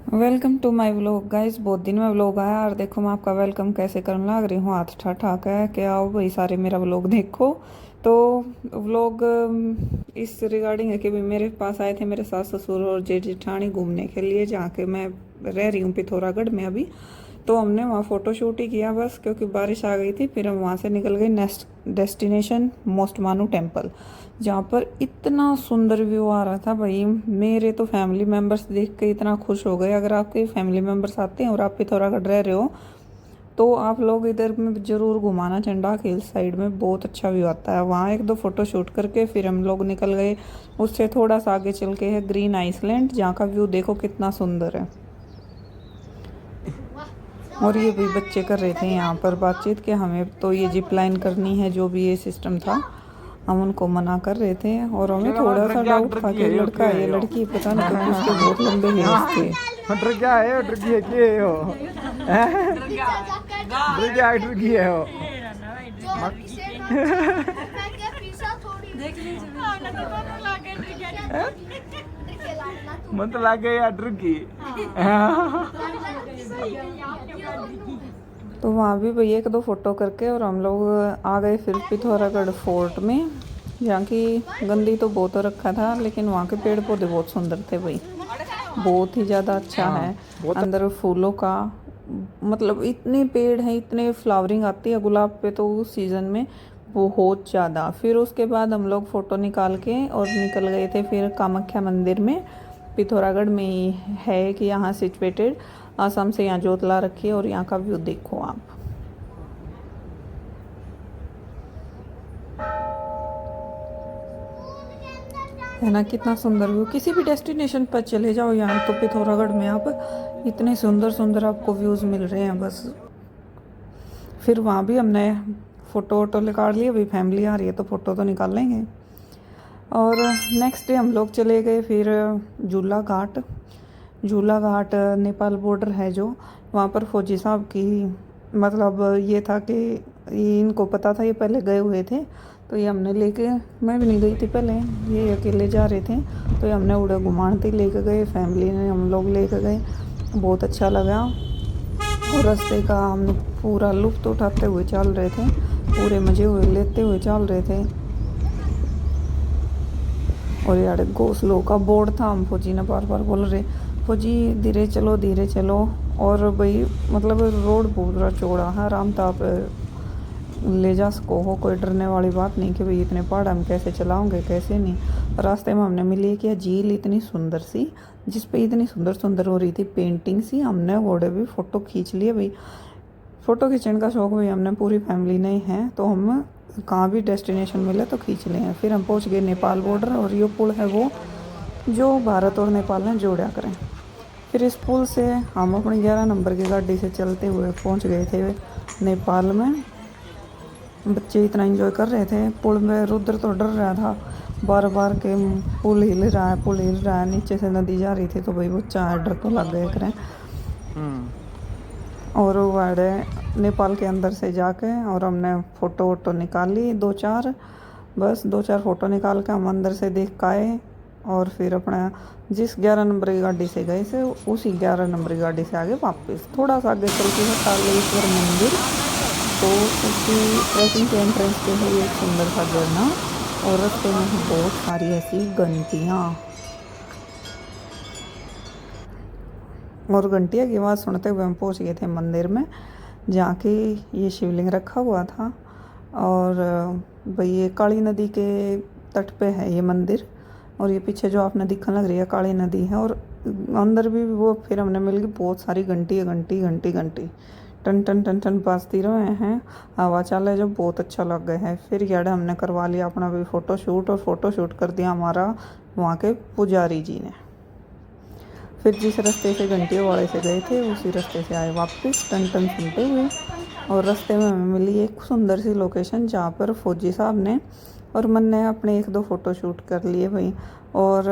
Welcome to my vlog guys. बहुत दिन में व्लॉग आया और देखो मैं आपका वेलकम कैसे करने लग रही हूँ। हाथ ठा ठा के कि आओ भाई सारे मेरा व्लॉग देखो। तो व्लॉग इस रिगार्डिंग है कि भाई मेरे पास आए थे मेरे सास ससुर और जेठ जेठानी घूमने के लिए, जहाँ के मैं रह रही हूँ पिथौरागढ़ में अभी। तो हमने वहाँ फ़ोटो शूट ही किया बस, क्योंकि बारिश आ गई थी। फिर हम वहाँ से निकल गए नेक्स्ट डेस्टिनेशन मोस्ट मानू टेम्पल, जहाँ पर इतना सुंदर व्यू आ रहा था भाई। मेरे तो फैमिली मेम्बर्स देख के इतना खुश हो गए। अगर आपके फैमिली मेम्बर्स आते हैं और आप पिथौरागढ़ रह रहे हो तो आप लोग इधर में ज़रूर घुमाना। चंडाक हिल साइड में बहुत अच्छा व्यू आता है। वहाँ एक दो फ़ोटो शूट करके फिर हम लोग निकल गए। उससे थोड़ा सा आगे चल के है ग्रीन आइसलैंड, जहाँ का व्यू देखो कितना सुंदर है। और ये भी बच्चे कर रहे थे यहाँ पर बातचीत कि हमें तो ये जिप लाइन करनी है, जो भी ये सिस्टम था। हम उनको मना कर रहे थे और हमें थोड़ा सा डाउट था कि लड़का है या लड़की, पता नहीं, क्योंकि उसके बहुत लंबे हेयर्स थे। डर क्या है डर की है के हो डर क्या डर की है हो मन तो लागे यार डर की। तो वहाँ भी भैया एक दो फोटो करके और हम लोग आ गए फिर पिथौरागढ़ फोर्ट में, जहाँ की गंदी तो बहुत हो रखा था, लेकिन वहाँ के पेड़ पौधे बहुत सुंदर थे भाई। बहुत ही ज़्यादा अच्छा है। अंदर फूलों का मतलब इतने पेड़ हैं, इतने फ्लावरिंग आती है गुलाब पे तो उस सीज़न में बहुत ज़्यादा। फिर उसके बाद हम लोग फ़ोटो निकाल के और निकल गए थे फिर कामाख्या मंदिर में। पिथौरागढ़ में ही है कि यहाँ सिचुएटेड। आसाम से यहाँ जोत ला रखी है और यहाँ का व्यू देखो आप। है ना कितना सुंदर व्यू। किसी भी डेस्टिनेशन पर चले जाओ यहाँ तो पिथौरागढ़ में आप इतने सुंदर सुंदर आपको व्यूज़ मिल रहे हैं बस। फिर वहाँ भी हमने फ़ोटो वोटो निकाल लिए। अभी फैमिली आ रही है तो फ़ोटो तो निकाल लेंगे। और नेक्स्ट डे हम लोग चले गए फिर झूला घाट। झूला घाट नेपाल बॉर्डर है जो, वहाँ पर फौजी साहब की मतलब ये था कि इनको पता था, ये पहले गए हुए थे तो ये हमने लेके, मैं भी नहीं गई थी पहले, ये अकेले जा रहे थे तो ये हमने उड़ा घुमाते लेके गए। फैमिली ने हम लोग लेके गए, बहुत अच्छा लगा। और रास्ते का हमने पूरा लुत्फ़ उठाते हुए चल रहे थे, पूरे मज़े हुए लेते हुए चल रहे थे। और यार गो स्लो का बोर्ड था, हम फौजी ने बार बार बोल रहे फौजी धीरे चलो धीरे चलो। और भाई मतलब रोड पूरा चौड़ा है, आराम से आप ले जा सको हो, कोई डरने वाली बात नहीं कि भाई इतने पहाड़ हम कैसे चलाओगे कैसे नहीं। रास्ते में हमने मिली कि झील इतनी सुंदर सी, जिस पे इतनी सुंदर सुंदर हो रही थी पेंटिंग सी। हमने घोड़े भी फ़ोटो खींच लिए भाई। फ़ोटो खींचने का शौक़ भी हमने पूरी फैमिली नहीं है, तो हम कहाँ भी डेस्टिनेशन मिले तो खींच लें। फिर हम पहुँच गए नेपाल बॉर्डर, और ये पुल है वो जो भारत और नेपाल ने जोड़ा करें। फिर इस पुल से हम अपनी 11 नंबर की गाड़ी से चलते हुए पहुँच गए थे नेपाल में। बच्चे इतना एंजॉय कर रहे थे पुल में। रुद्र तो डर रहा था बार बार के, पुल हिल रहा है पुल हिल रहा है, नीचे से नदी जा रही थी तो भाई बच्चा डर तो लग गए करें। और वाड़े नेपाल के अंदर से जाके और हमने फ़ोटो वोटो निकाली दो चार, बस दो चार फ़ोटो निकाल के हम अंदर से देख के आए। और फिर अपना जिस 11 नंबर की गाड़ी से गए थे उसी 11 नंबर की गाड़ी से आगे वापस थोड़ा सा आगे चल के है कालेश्वर मंदिर, तो उसकी ट्रैकिंग के एंट्रेंस पे है एक सुंदर सा झरना। और रास्ते में है बहुत सारी ऐसी घंटियाँ, और घंटिया की आवाज़ सुनते हुए हम पहुंच गए थे मंदिर में, जहाँ की ये शिवलिंग रखा हुआ था। और भाई ये काली नदी के तट पे है ये मंदिर। और ये पीछे जो आपने दिखने लग रही है काली नदी है, और अंदर भी वो फिर हमने मिल गई बहुत सारी घंटी घंटी घंटी घंटी टन टन टन टन बाजती रहे हैं। हवा चल है जो बहुत अच्छा लग गया है। फिर यार हमने करवा लिया अपना भी फ़ोटो शूट, और फ़ोटो शूट कर दिया हमारा वहाँ के पुजारी जी ने। फिर जिस रास्ते से घंटियों वाले से गए थे उसी रास्ते से आए वापस टन टन सुनते हुए। और रास्ते में हमें मिली एक सुंदर सी लोकेशन, जहाँ पर फौजी साहब ने और मन ने अपने एक दो फ़ोटो शूट कर लिए भाई। और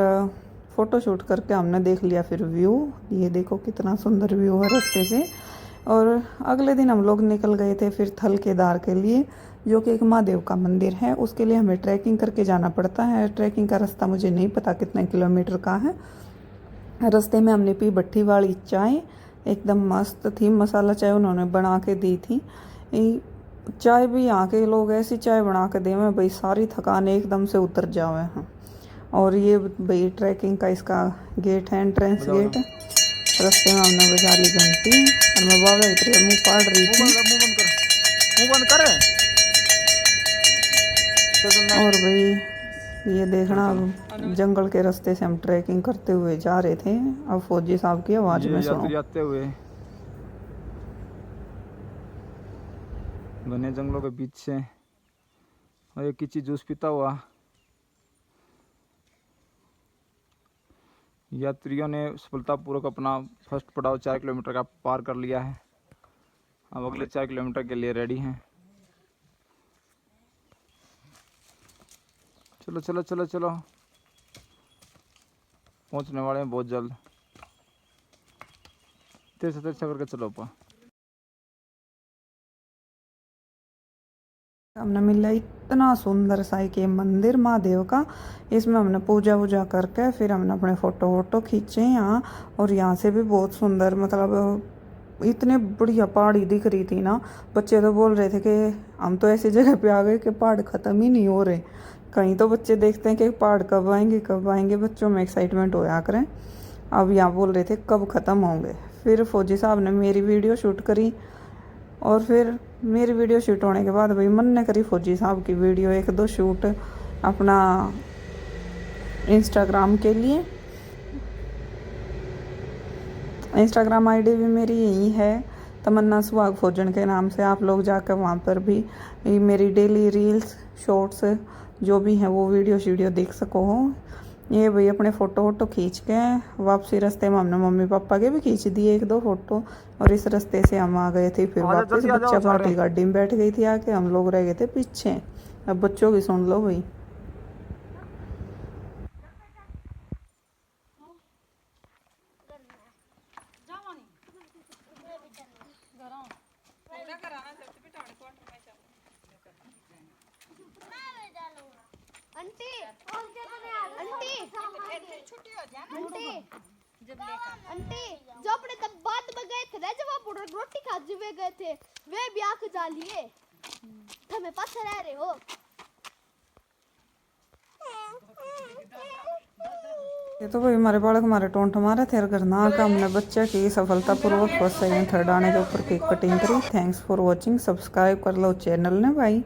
फ़ोटो शूट करके हमने देख लिया फिर व्यू। ये देखो कितना सुंदर व्यू है रास्ते से। और अगले दिन हम लोग निकल गए थे फिर थल केदार के लिए, जो कि एक महादेव का मंदिर है। उसके लिए हमें ट्रैकिंग करके जाना पड़ता है। ट्रैकिंग का रास्ता मुझे नहीं पता कितने किलोमीटर का है, रास्ते में हमने पी भट्टी वाली चाय, एकदम मस्त थी। मसाला चाय उन्होंने बना के दी थी। चाय भी यहाँ के लोग ऐसी चाय बना के देवे भाई, सारी थकान एकदम से उतर जावे हैं। और ये भाई ट्रैकिंग का इसका गेट है, एंट्रेंस गेट। रास्ते में हमने बजा ली घंटी और मैं बाबा इतनी मुँह पाड़ रही थी। मुंह बंद कर। और भाई ये देखना, अब जंगल के रास्ते से हम ट्रैकिंग करते हुए जा रहे थे। अब फौजी साहब की आवाज़ में सुनो। जाते हुए घने जंगलों के बीच से, और एक किची जूस पीता हुआ यात्रियों ने सफलतापूर्वक अपना फर्स्ट पड़ाव 4 किलोमीटर का पार कर लिया है। अब अगले 4 किलोमीटर के लिए रेडी हैं। चलो चलो चलो चलो, पहुंचने वाले हैं बहुत जल्द। तेज करके चलो पा। हमने मिला इतना सुंदर सा एक ये मंदिर महादेव का। इसमें हमने पूजा वूजा करके फिर हमने अपने फ़ोटो वोटो खींचे यहाँ। और यहाँ से भी बहुत सुंदर, मतलब इतने बढ़िया पहाड़ी दिख रही थी ना। बच्चे तो बोल रहे थे कि हम तो ऐसी जगह पे आ गए कि पहाड़ ख़त्म ही नहीं हो रहे। कहीं तो बच्चे देखते हैं कि पहाड़ कब आएंगे कब आएंगे, बच्चों में एक्साइटमेंट होया करें। अब यहाँ बोल रहे थे कब ख़त्म होंगे। फिर फौजी साहब ने मेरी वीडियो शूट करी, और फिर मेरी वीडियो शूट होने के बाद भाई मन ने करी फौजी साहब की वीडियो 1-2 शूट अपना इंस्टाग्राम के लिए। इंस्टाग्राम आईडी भी मेरी यही है, तमन्ना सुहाग फौजन के नाम से। आप लोग जाकर वहाँ पर भी मेरी डेली रील्स शॉर्ट्स जो भी हैं वो वीडियो देख सको हो। ये भाई अपने फ़ोटो वोटो खींच के वापसी रास्ते में हमने मम्मी पापा के भी खींच दिए 1-2 फ़ोटो। और इस रास्ते से हम आ गए थे फिर वापस। बच्चा पार्टी गाड़ी में बैठ गई थी आके, हम लोग रह गए थे पीछे। अब बच्चों की सुन लो भाई। आंटी आंटी आंटी जो अपने तब बाद में गए थे ना, जब आप रोटी खा जुए गए थे, वे भी आंख जा लिए। हमें पास रह रहे हो। ये तो भाई हमारे बालक हमारे टोंट मारे थे। घर ना का हमने बच्चे की सफलतापूर्वक फर्स्ट सेकंड थर्ड आने के ऊपर केक कटिंग करी। Thanks for watching. सब्सक्राइब कर लो चैनल ने भाई।